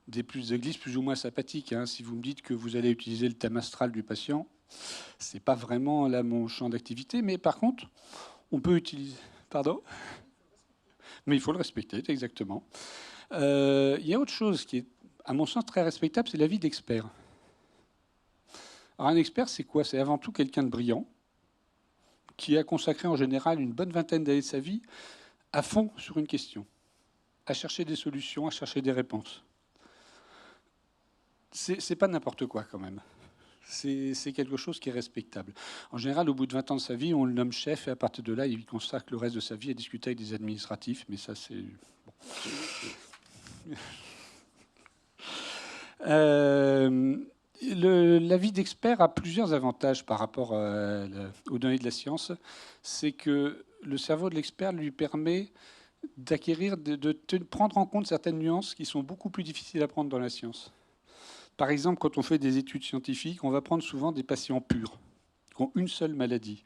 Des églises plus ou moins sympathiques. Hein. Si vous me dites que vous allez utiliser le thème astral du patient, c'est pas vraiment là mon champ d'activité. Mais par contre, on peut utiliser... Pardon ? Mais il faut le respecter, exactement. Il y a autre chose qui est, à mon sens, très respectable, c'est l'avis d'expert. Alors un expert, c'est quoi? C'est avant tout quelqu'un de brillant, qui a consacré en général une bonne vingtaine d'années de sa vie à fond sur une question, à chercher des solutions, à chercher des réponses. C'est pas n'importe quoi quand même. C'est quelque chose qui est respectable. En général, au bout de 20 ans de sa vie, on le nomme chef et à partir de là, il consacre le reste de sa vie à discuter avec des administratifs. Mais ça, c'est... Bon. L'avis d'expert a plusieurs avantages par rapport aux données de la science. C'est que le cerveau de l'expert lui permet d'acquérir, de prendre en compte certaines nuances qui sont beaucoup plus difficiles à prendre dans la science. Par exemple, quand on fait des études scientifiques, on va prendre souvent des patients purs, qui ont une seule maladie,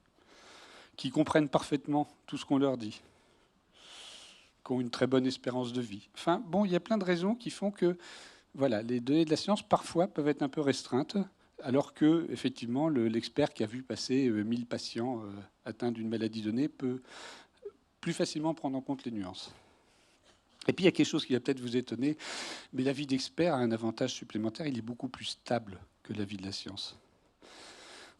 qui comprennent parfaitement tout ce qu'on leur dit, qui ont une très bonne espérance de vie. Enfin, bon, il y a plein de raisons qui font que voilà, les données de la science, parfois, peuvent être un peu restreintes, alors que, effectivement, l'expert qui a vu passer 1000 patients atteints d'une maladie donnée peut plus facilement prendre en compte les nuances. Et puis, il y a quelque chose qui va peut-être vous étonner, mais l'avis d'expert a un avantage supplémentaire, il est beaucoup plus stable que l'avis de la science.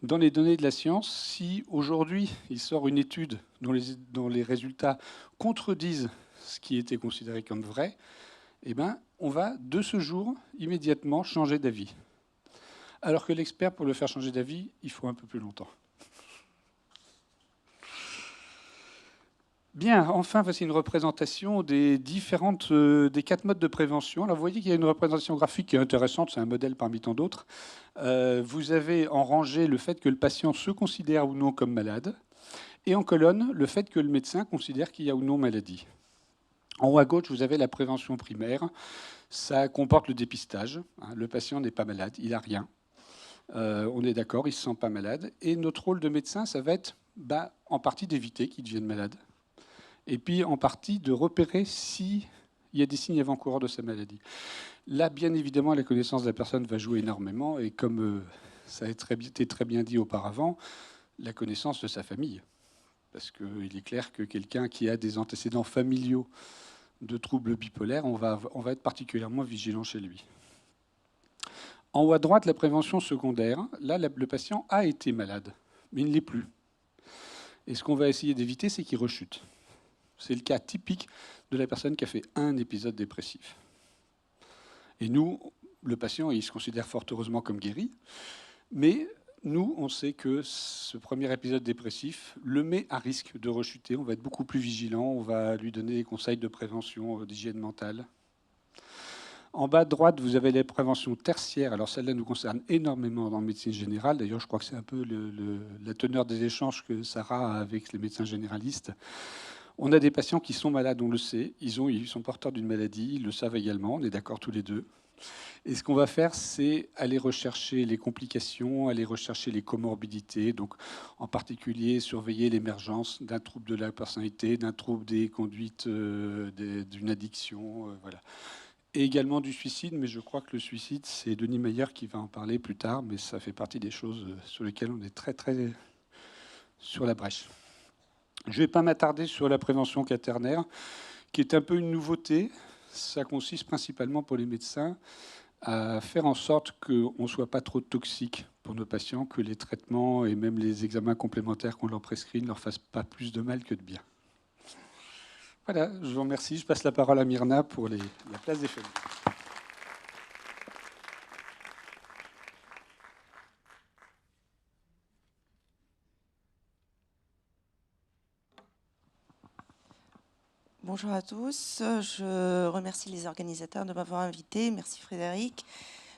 Dans les données de la science, si aujourd'hui, il sort une étude dont les résultats contredisent ce qui était considéré comme vrai, eh ben, on va, de ce jour, immédiatement changer d'avis. Alors que l'expert, pour le faire changer d'avis, il faut un peu plus longtemps. Bien, enfin, voici une représentation des 4 modes de prévention. Alors, vous voyez qu'il y a une représentation graphique qui est intéressante, c'est un modèle parmi tant d'autres. Vous avez en rangée le fait que le patient se considère ou non comme malade, et en colonne, le fait que le médecin considère qu'il y a ou non maladie. En haut à gauche, vous avez la prévention primaire. Ça comporte le dépistage. Le patient n'est pas malade, il n'a rien. On est d'accord, il ne se sent pas malade. Et notre rôle de médecin, ça va être en partie d'éviter qu'il devienne malade. Et puis en partie de repérer si il y a des signes avant-coureurs de sa maladie. Là, bien évidemment, la connaissance de la personne va jouer énormément, et comme ça a été très bien dit auparavant, la connaissance de sa famille. Parce qu'il est clair que quelqu'un qui a des antécédents familiaux de troubles bipolaires, on va être particulièrement vigilant chez lui. En haut à droite, la prévention secondaire. Là, le patient a été malade, mais il ne l'est plus. Et ce qu'on va essayer d'éviter, c'est qu'il rechute. C'est le cas typique de la personne qui a fait un épisode dépressif. Et nous, le patient, il se considère fort heureusement comme guéri, mais nous, on sait que ce premier épisode dépressif le met à risque de rechuter. On va être beaucoup plus vigilant, on va lui donner des conseils de prévention, d'hygiène mentale. En bas à droite, vous avez les préventions tertiaires. Alors celle-là nous concerne énormément en médecine générale. D'ailleurs, je crois que c'est un peu la teneur des échanges que Sarah a avec les médecins généralistes. On a des patients qui sont malades, on le sait. Ils sont porteurs d'une maladie, ils le savent également, on est d'accord tous les deux. Et ce qu'on va faire, c'est aller rechercher les complications, aller rechercher les comorbidités, donc en particulier surveiller l'émergence d'un trouble de la personnalité, d'un trouble des conduites, d'une addiction, voilà. Et également du suicide, mais je crois que le suicide, c'est Denis Mayer qui va en parler plus tard, mais ça fait partie des choses sur lesquelles on est très, très sur la brèche. Je ne vais pas m'attarder sur la prévention quaternaire, qui est un peu une nouveauté. Ça consiste principalement pour les médecins à faire en sorte qu'on ne soit pas trop toxique pour nos patients, que les traitements et même les examens complémentaires qu'on leur prescrit ne leur fassent pas plus de mal que de bien. Voilà, je vous remercie. Je passe la parole à Myrna pour la place des familles. Bonjour à tous. Je remercie les organisateurs de m'avoir invité. Merci Frédéric.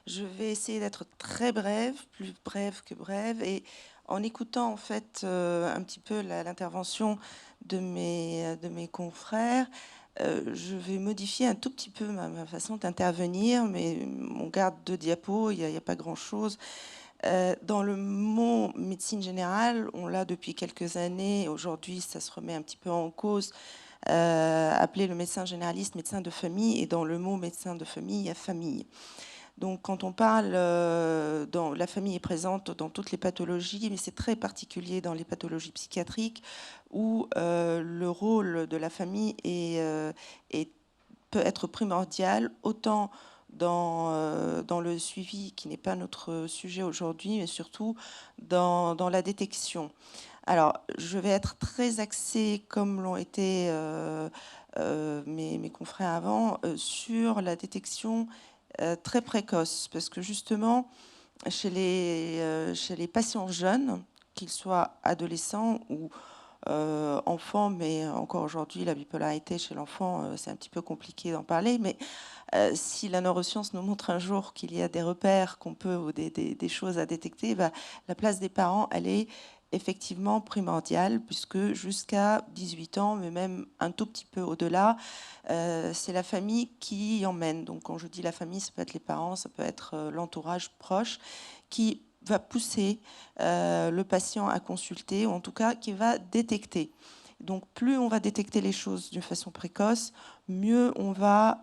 Je vais essayer d'être très brève, plus brève que brève. Et en écoutant en fait un petit peu l'intervention de mes confrères, je vais modifier un tout petit peu ma façon d'intervenir, mais on garde 2 diapos, il n'y a pas grand-chose. Dans le mot médecine générale, on l'a depuis quelques années. Aujourd'hui, ça se remet un petit peu en cause. Appeler le médecin généraliste médecin de famille, et dans le mot médecin de famille, il y a famille. Donc quand on parle, la famille est présente dans toutes les pathologies, mais c'est très particulier dans les pathologies psychiatriques où le rôle de la famille peut être primordial, autant dans le suivi, qui n'est pas notre sujet aujourd'hui, mais surtout dans la détection. Alors, je vais être très axée, comme l'ont été mes confrères avant, sur la détection très précoce, parce que justement, chez les patients jeunes, qu'ils soient adolescents ou enfants, mais encore aujourd'hui, la bipolarité chez l'enfant, c'est un petit peu compliqué d'en parler, mais si la neuroscience nous montre un jour qu'il y a des repères qu'on peut, ou des choses à détecter, bah, la place des parents, elle est effectivement primordiale, puisque jusqu'à 18 ans, mais même un tout petit peu au-delà, c'est la famille qui emmène. Donc quand je dis la famille, ça peut être les parents, ça peut être l'entourage proche, qui va pousser le patient à consulter, ou en tout cas qui va détecter. Donc plus on va détecter les choses d'une façon précoce, mieux on va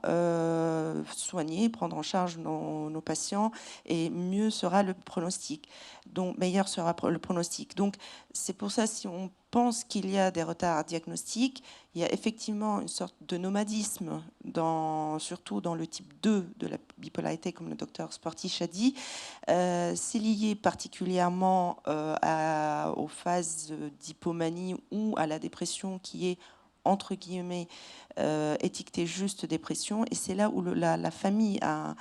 soigner, prendre en charge nos patients, et mieux sera le pronostic. Donc meilleur sera le pronostic. Donc c'est pour ça, si on pense qu'il y a des retards diagnostiques, il y a effectivement une sorte de nomadisme, surtout dans le type 2 de la bipolarité, comme le docteur Sportisch a dit. C'est lié particulièrement aux phases d'hypomanie ou à la dépression, qui est entre guillemets étiquetée juste dépression, et c'est là où la famille a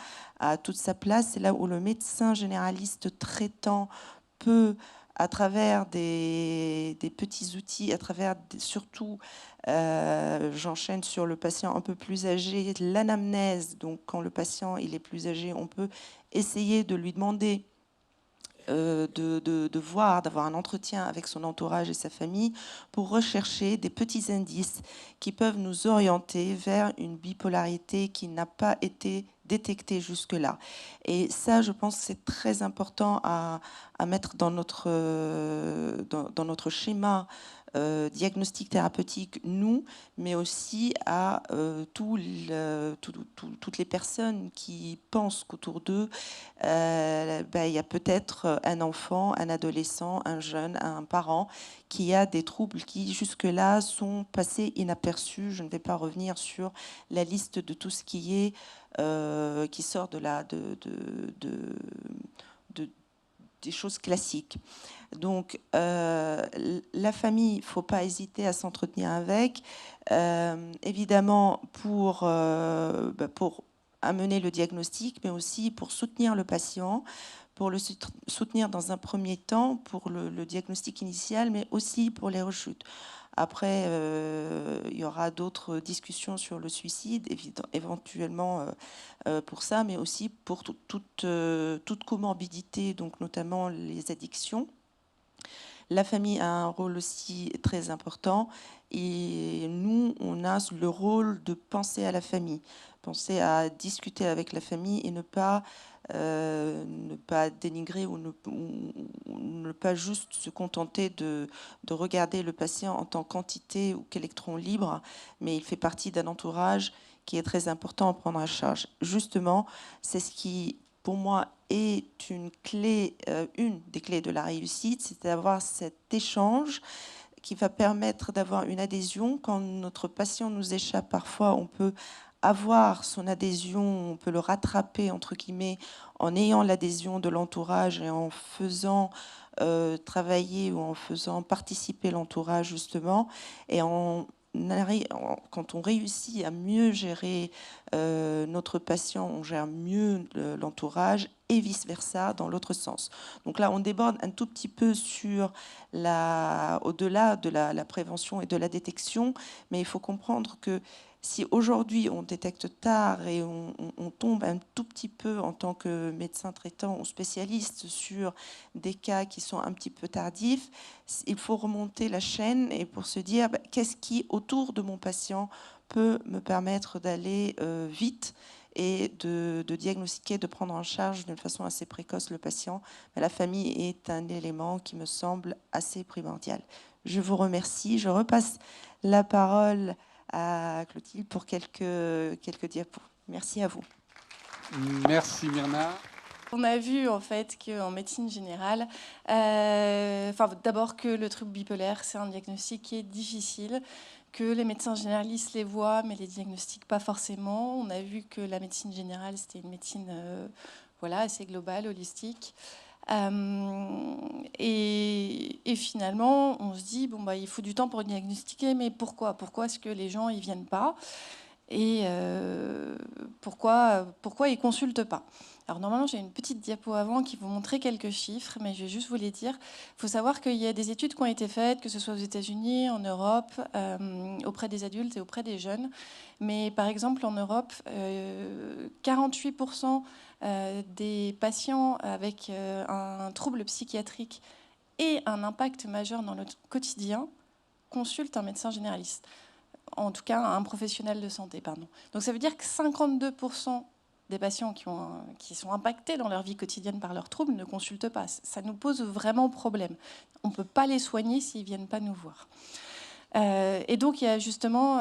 toute sa place. C'est là où le médecin généraliste traitant peut, à travers des petits outils, à travers surtout, j'enchaîne sur le patient un peu plus âgé, l'anamnèse. Donc quand le patient il est plus âgé, on peut essayer de lui demander d'avoir un entretien avec son entourage et sa famille pour rechercher des petits indices qui peuvent nous orienter vers une bipolarité qui n'a pas été détectée jusque-là. Et ça, je pense que c'est très important à mettre dans notre schéma diagnostic thérapeutique, nous, mais aussi à toutes les personnes qui pensent qu'autour d'eux, il y a peut-être un enfant, un adolescent, un jeune, un parent qui a des troubles qui jusque-là sont passés inaperçus. Je ne vais pas revenir sur la liste de tout ce qui est qui sort des choses classiques. Donc, la famille, il ne faut pas hésiter à s'entretenir avec. Évidemment, pour amener le diagnostic, mais aussi pour soutenir le patient, pour le soutenir dans un premier temps, pour le diagnostic initial, mais aussi pour les rechutes. Après, il y aura d'autres discussions sur le suicide, éventuellement pour ça, mais aussi pour toute comorbidité, donc notamment les addictions. La famille a un rôle aussi très important et nous, on a le rôle de penser à la famille, penser à discuter avec la famille et ne pas dénigrer ou ne pas juste se contenter de regarder le patient en tant qu'entité ou qu'électron libre, mais il fait partie d'un entourage qui est très important à prendre en charge. Justement, c'est ce qui, pour moi, est une des clés de la réussite, c'est d'avoir cet échange qui va permettre d'avoir une adhésion. Quand notre patient nous échappe, parfois, on peut avoir son adhésion, on peut le rattraper, entre guillemets, en ayant l'adhésion de l'entourage et en faisant travailler ou en faisant participer l'entourage, justement, et quand on réussit à mieux gérer notre patient, on gère mieux l'entourage et vice-versa dans l'autre sens. Donc là, on déborde un tout petit peu sur au-delà de la prévention et de la détection, mais il faut comprendre que si aujourd'hui on détecte tard et on tombe un tout petit peu en tant que médecin traitant ou spécialiste sur des cas qui sont un petit peu tardifs, il faut remonter la chaîne et pour se dire qu'est-ce qui autour de mon patient peut me permettre d'aller vite et de diagnostiquer, de prendre en charge d'une façon assez précoce le patient. Mais la famille est un élément qui me semble assez primordial. Je vous remercie. Je repasse la parole à Clotilde pour quelques diapos. Merci à vous. Merci Myrna. On a vu en fait qu'en médecine générale, d'abord que le trouble bipolaire, c'est un diagnostic qui est difficile, que les médecins généralistes les voient, mais les diagnostiquent pas forcément. On a vu que la médecine générale, c'était une médecine assez globale, holistique. Et finalement, on se dit, il faut du temps pour diagnostiquer, mais pourquoi ? Pourquoi est-ce que les gens ne viennent pas ? Et pourquoi ils ne consultent pas ? Alors normalement, j'ai une petite diapo avant qui vous montrait quelques chiffres, mais je vais juste vous les dire. Il faut savoir qu'il y a des études qui ont été faites, que ce soit aux États-Unis, en Europe, auprès des adultes et auprès des jeunes. Mais par exemple, en Europe, 48% des patients avec un trouble psychiatrique et un impact majeur dans notre quotidien consultent un médecin généraliste. En tout cas, un professionnel de santé, pardon. Donc ça veut dire que 52% des patients qui sont impactés dans leur vie quotidienne par leurs troubles ne consultent pas. Ça nous pose vraiment problème. On ne peut pas les soigner s'ils ne viennent pas nous voir. Et donc, il y a justement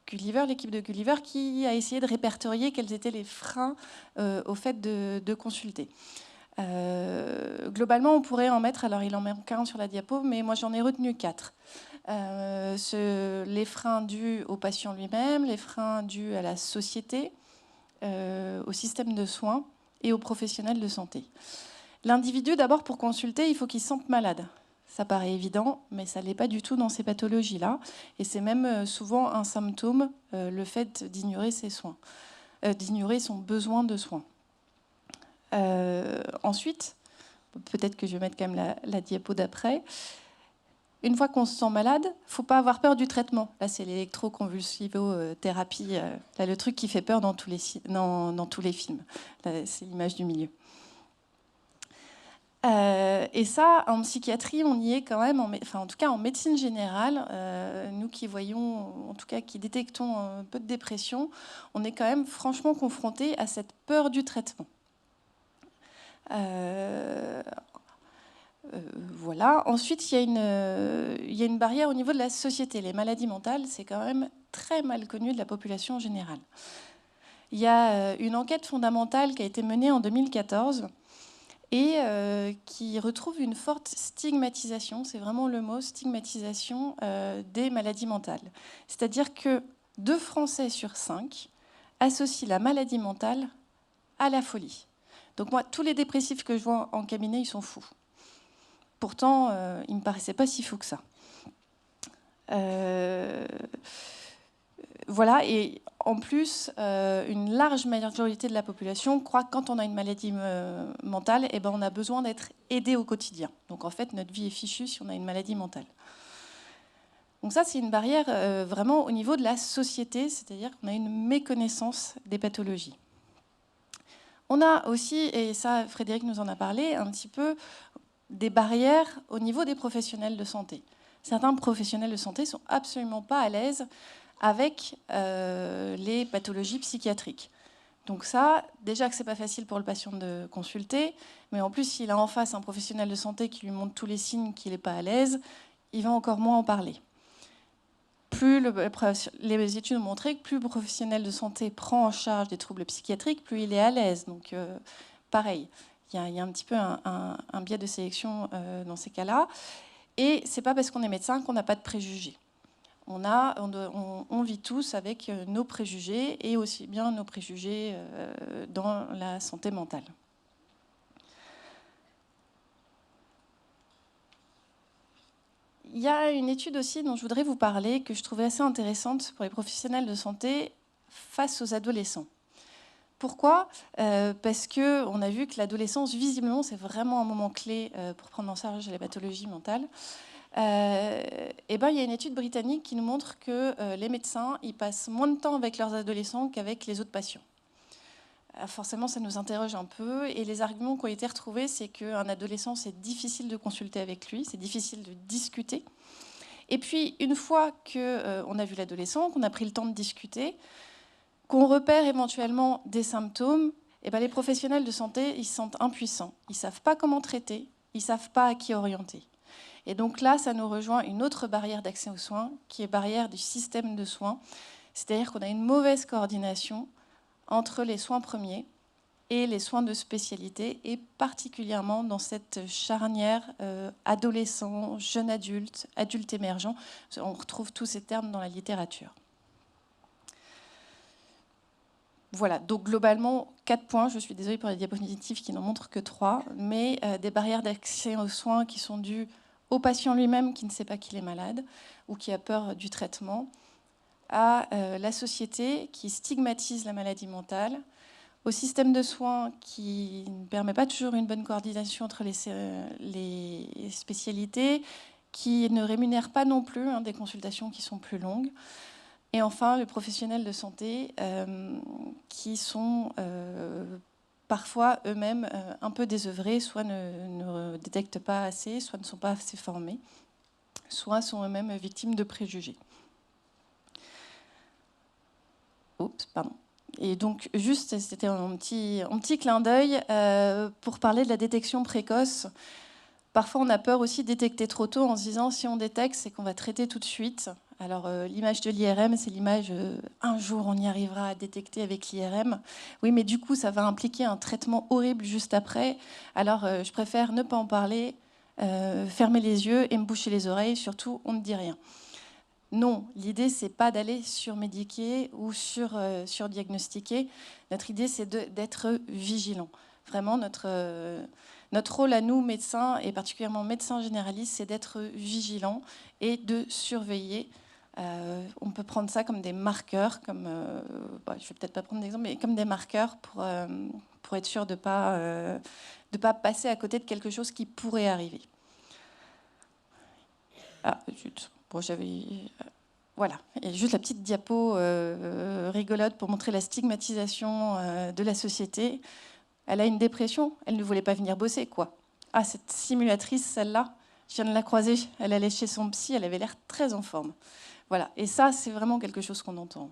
Gulliver, l'équipe de Gulliver, qui a essayé de répertorier quels étaient les freins au fait de consulter. Globalement, on pourrait en mettre, alors il en manque un sur la diapo, mais moi j'en ai retenu 4. Les freins dus au patient lui-même, les freins dus à la société, au système de soins et aux professionnels de santé. L'individu, d'abord, pour consulter, il faut qu'il se sente malade. Ça paraît évident, mais ça ne l'est pas du tout dans ces pathologies-là. Et c'est même souvent un symptôme, le fait d'ignorer ses soins, d'ignorer son besoin de soins. Ensuite, peut-être que je vais mettre quand même la diapo d'après. Une fois qu'on se sent malade, il ne faut pas avoir peur du traitement. Là, c'est l'électroconvulsivothérapie, là, le truc qui fait peur dans tous les films. Là, c'est l'image du milieu. Et ça, en psychiatrie, on y est quand même, en tout cas en médecine générale, nous qui voyons, en tout cas qui détectons un peu de dépression, on est quand même franchement confrontés à cette peur du traitement. Voilà. Ensuite, il y a une barrière au niveau de la société. Les maladies mentales, c'est quand même très mal connu de la population générale. Il y a une enquête fondamentale qui a été menée en 2014 et qui retrouve une forte stigmatisation, c'est vraiment le mot, stigmatisation des maladies mentales. C'est-à-dire que 2 Français sur 5 associent la maladie mentale à la folie. Donc moi, tous les dépressifs que je vois en cabinet, ils sont fous. Pourtant, il ne me paraissait pas si fou que ça. Voilà, et en plus, une large majorité de la population croit que quand on a une maladie mentale, eh ben, on a besoin d'être aidé au quotidien. Donc en fait, notre vie est fichue si on a une maladie mentale. Donc ça, c'est une barrière vraiment au niveau de la société, c'est-à-dire qu'on a une méconnaissance des pathologies. On a aussi, et ça Frédéric nous en a parlé, un petit peu des barrières au niveau des professionnels de santé. Certains professionnels de santé ne sont absolument pas à l'aise avec les pathologies psychiatriques. Donc ça, déjà que ce n'est pas facile pour le patient de consulter, mais en plus, s'il a en face un professionnel de santé qui lui montre tous les signes qu'il n'est pas à l'aise, il va encore moins en parler. Les études ont montré que plus le professionnel de santé prend en charge des troubles psychiatriques, plus il est à l'aise. Donc pareil, il y a un petit peu un biais de sélection dans ces cas-là. Et ce n'est pas parce qu'on est médecin qu'on n'a pas de préjugés. On vit tous avec nos préjugés et aussi bien nos préjugés dans la santé mentale. Il y a une étude aussi dont je voudrais vous parler que je trouvais assez intéressante pour les professionnels de santé face aux adolescents. Pourquoi ? Parce qu'on a vu que l'adolescence, visiblement, c'est vraiment un moment clé pour prendre en charge les pathologies mentales. Il y a une étude britannique qui nous montre que les médecins ils passent moins de temps avec leurs adolescents qu'avec les autres patients. Forcément, ça nous interroge un peu. Et les arguments qui ont été retrouvés, c'est qu'un adolescent, c'est difficile de consulter avec lui, c'est difficile de discuter. Et puis, une fois qu'on a vu l'adolescent, qu'on a pris le temps de discuter, qu'on repère éventuellement des symptômes, les professionnels de santé, ils se sentent impuissants. Ils ne savent pas comment traiter, ils ne savent pas à qui orienter. Et donc là, ça nous rejoint une autre barrière d'accès aux soins, qui est barrière du système de soins. C'est-à-dire qu'on a une mauvaise coordination entre les soins premiers et les soins de spécialité, et particulièrement dans cette charnière adolescent, jeune adulte, adulte émergent. On retrouve tous ces termes dans la littérature. Voilà, donc globalement, 4 points. Je suis désolée pour les diapositives qui n'en montrent que 3, mais des barrières d'accès aux soins qui sont dues au patient lui-même qui ne sait pas qu'il est malade ou qui a peur du traitement, à la société qui stigmatise la maladie mentale, au système de soins qui ne permet pas toujours une bonne coordination entre les spécialités, qui ne rémunère pas non plus des consultations qui sont plus longues, et enfin les professionnels de santé qui sont parfois eux-mêmes un peu désœuvrés, soit ne détectent pas assez, soit ne sont pas assez formés, soit sont eux-mêmes victimes de préjugés. Oups, pardon. Et donc, juste, c'était un petit clin d'œil pour parler de la détection précoce. Parfois, on a peur aussi de détecter trop tôt en se disant si on détecte, c'est qu'on va traiter tout de suite. Alors, l'image de l'IRM, c'est l'image un jour, on y arrivera à détecter avec l'IRM. Oui, mais du coup, ça va impliquer un traitement horrible juste après. Alors, je préfère ne pas en parler, fermer les yeux et me boucher les oreilles. Surtout, on ne dit rien. Non, l'idée, c'est pas d'aller surmédiquer ou surdiagnostiquer. Notre idée, c'est d'être vigilant. Vraiment, notre rôle à nous, médecins, et particulièrement médecins généralistes, c'est d'être vigilants et de surveiller. On peut prendre ça comme des marqueurs, je ne vais peut-être pas prendre d'exemple, mais comme des marqueurs pour être sûr de ne pas passer à côté de quelque chose qui pourrait arriver. Ah, zut. Bon, voilà, et juste la petite diapo rigolote pour montrer la stigmatisation de la société. Elle a une dépression, elle ne voulait pas venir bosser, quoi. Ah, cette simulatrice, celle-là, je viens de la croiser, elle allait chez son psy, elle avait l'air très en forme. Voilà, et ça, c'est vraiment quelque chose qu'on entend.